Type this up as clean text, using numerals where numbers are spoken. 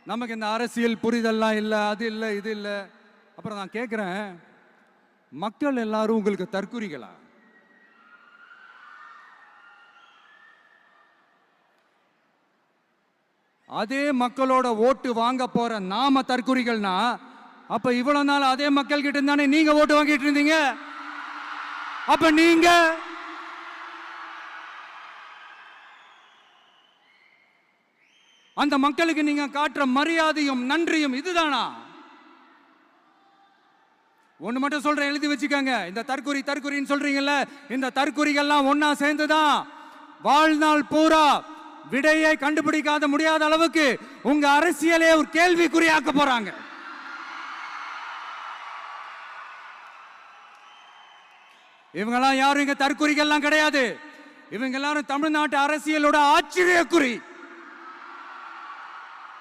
நமக்கு இந்த அரசியல் புரிதல்லாம் இல்லை, அது இல்லை, இது இல்லை. அப்புறம் நான் கேட்குறேன், மக்கள் எல்லாரும் உங்களுக்கு தற்குறிகளா? அதே மக்களோட ஓட்டு வாங்க போற நாம தற்குறிகள்னா, அப்ப இவ்வளவு நாள் அதே மக்கள் கிட்ட இருந்தானே நீங்க ஓட்டு வாங்கிட்டு இருந்தீங்க. அப்ப நீங்க அந்த மக்களுக்கு நீங்க காட்டுற மரியாதையும் நன்றியும் இதுதானா? ஒண்ணு மட்டும் சொல்றேன், எழுதி வச்சுக்கோங்க. இந்த தற்குறின்னு சொல்றீங்கல்ல, இந்த தற்குறிகள்லாம் ஒன்னா சேர்ந்துதான் வாழ்நாள் பூரா விடையை கண்டுபிடிக்காத முடியாத அளவுக்கு உங்க அரசியலே ஒரு கேள்விக்குறியாக்க போறாங்க. இவங்கெல்லாம் யாரும் இங்க தற்குறிகள்லாம் கிடையாது. இவங்க எல்லாரும் தமிழ்நாட்டு அரசியலோட ஆச்சரியக்குறி.